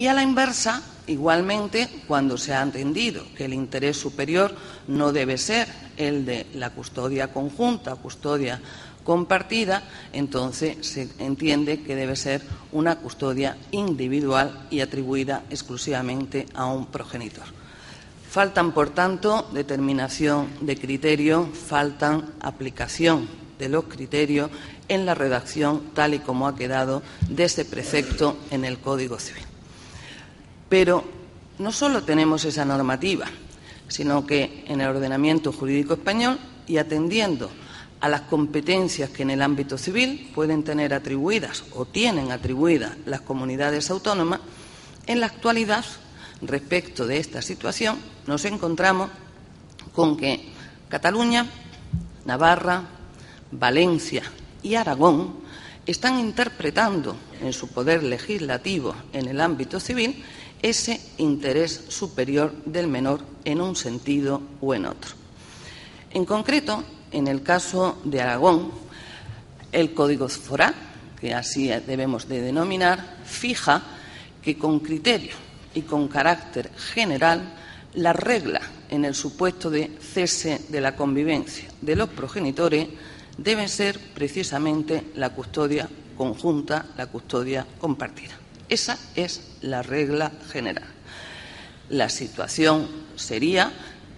Y a la inversa, igualmente, cuando se ha entendido que el interés superior no debe ser el de la custodia conjunta o custodia compartida, entonces se entiende que debe ser una custodia individual y atribuida exclusivamente a un progenitor. Faltan, por tanto, determinación de criterio, faltan aplicación de los criterios en la redacción tal y como ha quedado de ese precepto en el Código Civil. Pero no solo tenemos esa normativa, sino que en el ordenamiento jurídico español, y atendiendo a las competencias que en el ámbito civil pueden tener atribuidas o tienen atribuidas las comunidades autónomas, en la actualidad, respecto de esta situación, nos encontramos con que Cataluña, Navarra, Valencia y Aragón están interpretando en su poder legislativo en el ámbito civil ese interés superior del menor en un sentido o en otro. En concreto, en el caso de Aragón, el Código Foral, que así debemos de denominar, fija que con criterio y con carácter general la regla en el supuesto de cese de la convivencia de los progenitores debe ser precisamente la custodia conjunta, la custodia compartida. Esa es la regla general. La situación sería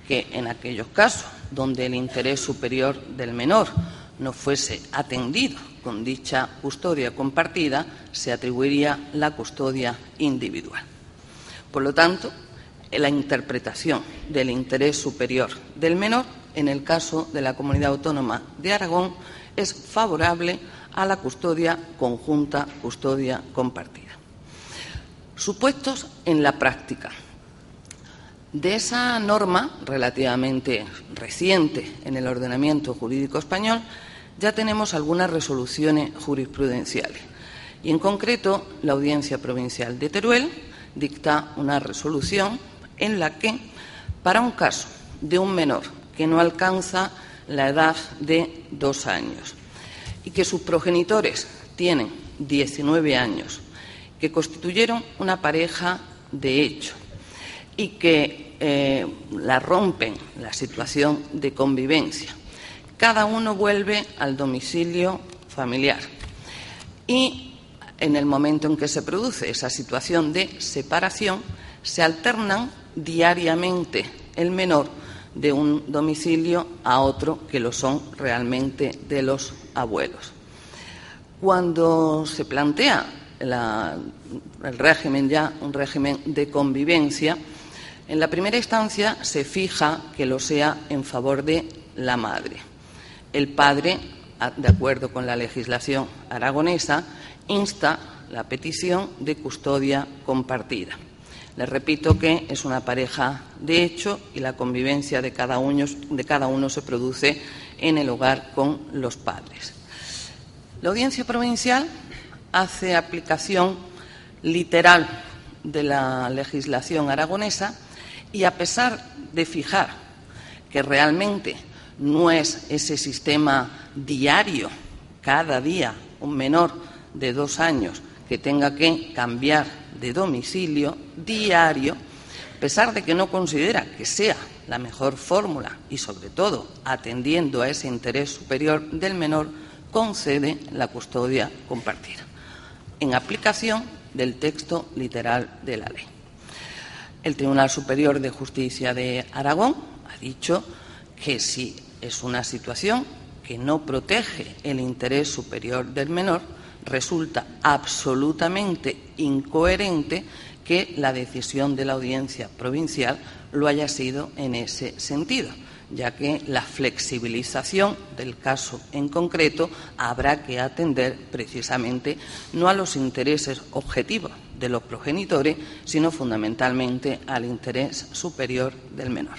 que en aquellos casos donde el interés superior del menor no fuese atendido con dicha custodia compartida, se atribuiría la custodia individual. Por lo tanto, la interpretación del interés superior del menor en el caso de la Comunidad Autónoma de Aragón es favorable a la custodia conjunta, custodia compartida. Supuestos en la práctica. De esa norma relativamente reciente en el ordenamiento jurídico español ya tenemos algunas resoluciones jurisprudenciales y, en concreto, la Audiencia Provincial de Teruel dicta una resolución en la que, para un caso de un menor que no alcanza la edad de 2 años y que sus progenitores tienen 19 años, que constituyeron una pareja de hecho y que la rompen la situación de convivencia, cada uno vuelve al domicilio familiar y en el momento en que se produce esa situación de separación se alternan diariamente el menor de un domicilio a otro que lo son realmente de los abuelos. Cuando se plantea el régimen ya, un régimen de convivencia, en la primera instancia se fija que lo sea en favor de la madre. El padre, de acuerdo con la legislación aragonesa, insta la petición de custodia compartida. Les repito que es una pareja de hecho y la convivencia de cada uno se produce en el hogar con los padres. La Audiencia Provincial hace aplicación literal de la legislación aragonesa y, a pesar de fijar que realmente no es ese sistema diario, cada día un menor de 2 años que tenga que cambiar de domicilio diario, a pesar de que no considera que sea la mejor fórmula y, sobre todo, atendiendo a ese interés superior del menor, concede la custodia compartida, en aplicación del texto literal de la ley. El Tribunal Superior de Justicia de Aragón ha dicho que si es una situación que no protege el interés superior del menor, resulta absolutamente incoherente que la decisión de la Audiencia Provincial lo haya sido en ese sentido, ya que la flexibilización del caso en concreto habrá que atender precisamente no a los intereses objetivos de los progenitores, sino fundamentalmente al interés superior del menor.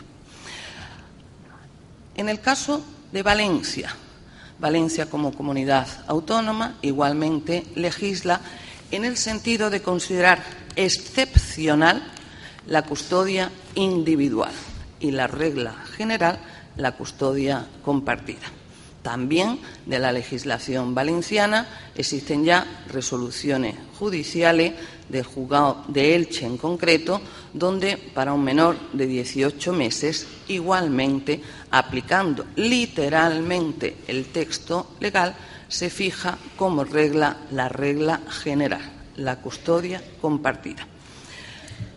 En el caso de Valencia, Valencia como comunidad autónoma igualmente legisla en el sentido de considerar excepcional la custodia individual y la regla general la custodia compartida. También de la legislación valenciana existen ya resoluciones judiciales del juzgado de Elche en concreto, donde para un menor de 18 meses, igualmente, aplicando literalmente el texto legal, se fija como regla la regla general, la custodia compartida.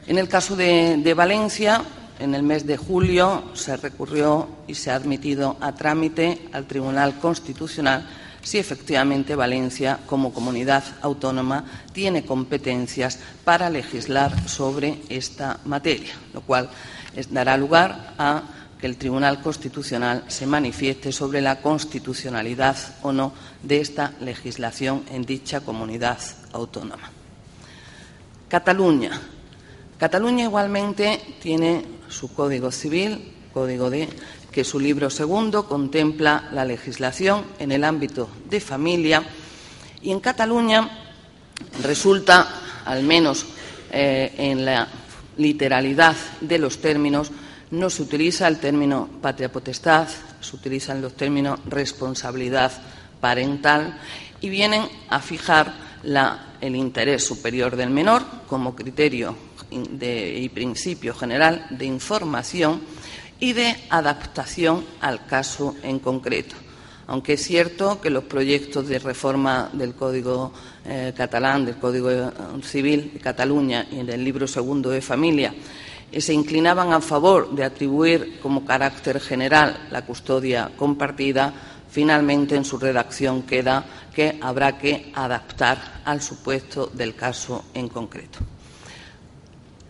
En el caso de Valencia, en el mes de julio se recurrió y se ha admitido a trámite al Tribunal Constitucional si efectivamente Valencia, como comunidad autónoma, tiene competencias para legislar sobre esta materia, lo cual dará lugar a que el Tribunal Constitucional se manifieste sobre la constitucionalidad o no de esta legislación en dicha comunidad autónoma. Cataluña. Cataluña igualmente tiene su Código Civil, que su libro segundo contempla la legislación en el ámbito de familia, y en Cataluña resulta, al menos en la literalidad de los términos, no se utiliza el término patria potestad, se utilizan los términos responsabilidad parental y vienen a fijar el interés superior del menor como criterio y principio general de información y de adaptación al caso en concreto. Aunque es cierto que los proyectos de reforma del Código catalán, del Código Civil de Cataluña y del libro segundo de familia se inclinaban a favor de atribuir como carácter general la custodia compartida, finalmente en su redacción queda que habrá que adaptar al supuesto del caso en concreto.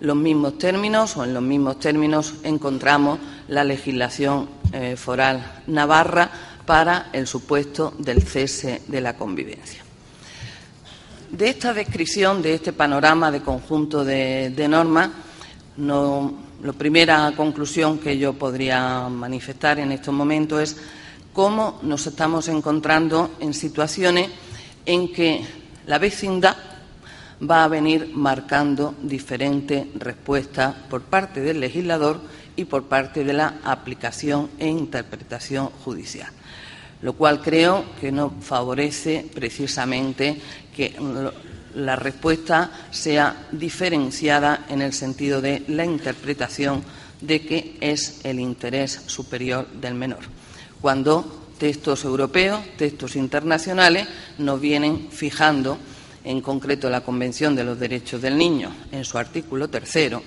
Los mismos términos o en los mismos términos encontramos la legislación foral navarra para el supuesto del cese de la convivencia. De esta descripción, de este panorama de conjunto de normas, la primera conclusión que yo podría manifestar en estos momentos es cómo nos estamos encontrando en situaciones en que la vecindad va a venir marcando diferentes respuestas por parte del legislador y por parte de la aplicación e interpretación judicial, lo cual creo que no favorece precisamente que la respuesta sea diferenciada en el sentido de la interpretación de que es el interés superior del menor, cuando textos europeos, textos internacionales nos vienen fijando, en concreto la Convención de los Derechos del Niño, en su artículo 3,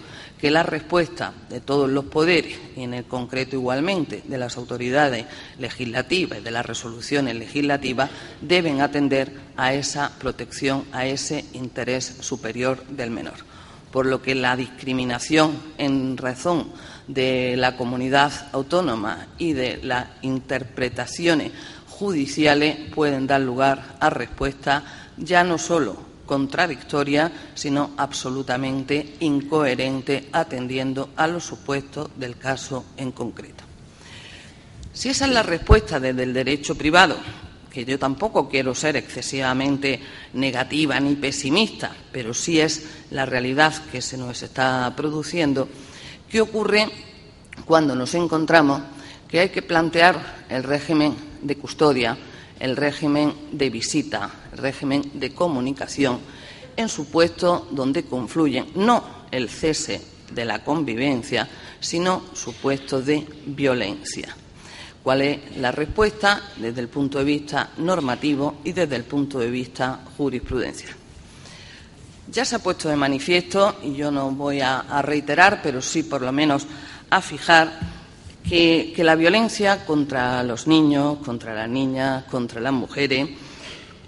que la respuesta de todos los poderes, y en el concreto igualmente de las autoridades legislativas y de las resoluciones legislativas, deben atender a esa protección, a ese interés superior del menor. Por lo que la discriminación en razón de la comunidad autónoma y de las interpretaciones judiciales pueden dar lugar a respuestas ya no solo contradictorias, sino absolutamente incoherentes, atendiendo a los supuestos del caso en concreto. Si esa es la respuesta desde el derecho privado, que yo tampoco quiero ser excesivamente negativa ni pesimista, pero sí es la realidad que se nos está produciendo, ¿qué ocurre cuando nos encontramos que hay que plantear el régimen de custodia, el régimen de visita, el régimen de comunicación en supuestos donde confluyen no el cese de la convivencia, sino supuestos de violencia? ¿Cuál es la respuesta desde el punto de vista normativo y desde el punto de vista jurisprudencial? Ya se ha puesto de manifiesto, y yo no voy a reiterar, pero sí por lo menos a fijar, que la violencia contra los niños, contra las niñas, contra las mujeres,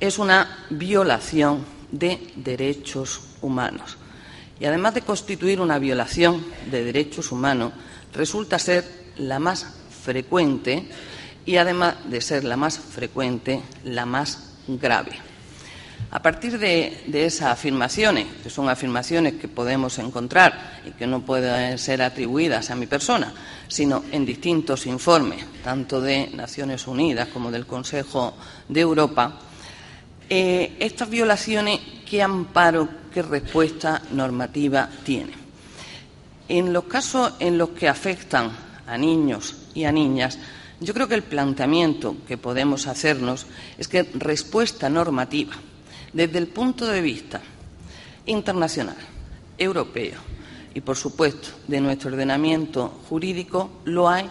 es una violación de derechos humanos. Y además de constituir una violación de derechos humanos, resulta ser la más frecuente y, además de ser la más frecuente, la más grave. A partir de esas afirmaciones, que son afirmaciones que podemos encontrar y que no pueden ser atribuidas a mi persona, sino en distintos informes, tanto de Naciones Unidas como del Consejo de Europa, estas violaciones, ¿qué amparo, qué respuesta normativa tienen? En los casos en los que afectan a niños y a niñas, yo creo que el planteamiento que podemos hacernos es que respuesta normativa, desde el punto de vista internacional, europeo y, por supuesto, de nuestro ordenamiento jurídico, lo hay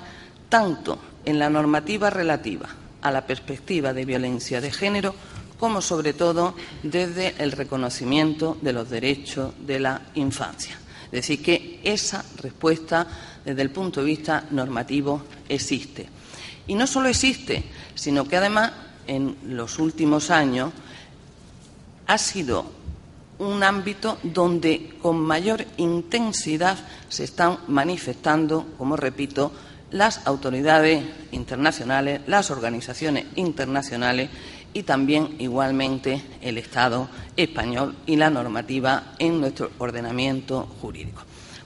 tanto en la normativa relativa a la perspectiva de violencia de género como, sobre todo, desde el reconocimiento de los derechos de la infancia. Es decir, que esa respuesta, desde el punto de vista normativo, existe. Y no solo existe, sino que, además, en los últimos años ha sido un ámbito donde con mayor intensidad se están manifestando, como repito, las autoridades internacionales, las organizaciones internacionales y también, igualmente, el Estado español y la normativa en nuestro ordenamiento jurídico.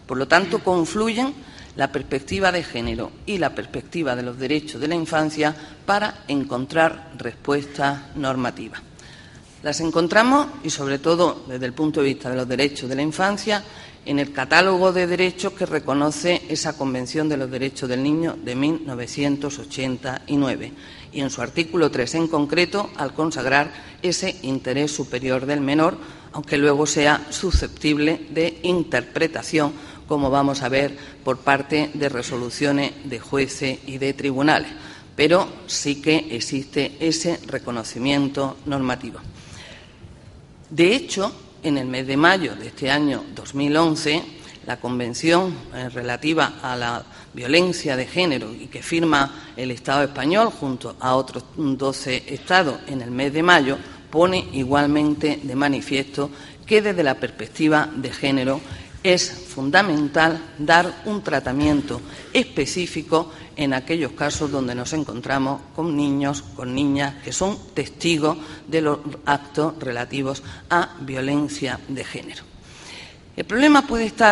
Por lo tanto, confluyen la perspectiva de género y la perspectiva de los derechos de la infancia para encontrar respuestas normativas. Las encontramos, y sobre todo desde el punto de vista de los derechos de la infancia, en el catálogo de derechos que reconoce esa Convención de los Derechos del Niño de 1989 y en su artículo 3 en concreto, al consagrar ese interés superior del menor, aunque luego sea susceptible de interpretación, como vamos a ver, por parte de resoluciones de jueces y de tribunales. Pero sí que existe ese reconocimiento normativo. De hecho, en el mes de mayo de este año 2011, la Convención relativa a la violencia de género y que firma el Estado español junto a otros 12 estados en el mes de mayo, pone igualmente de manifiesto que desde la perspectiva de género es fundamental dar un tratamiento específico en aquellos casos donde nos encontramos con niños, con niñas que son testigos de los actos relativos a violencia de género. El problema puede estar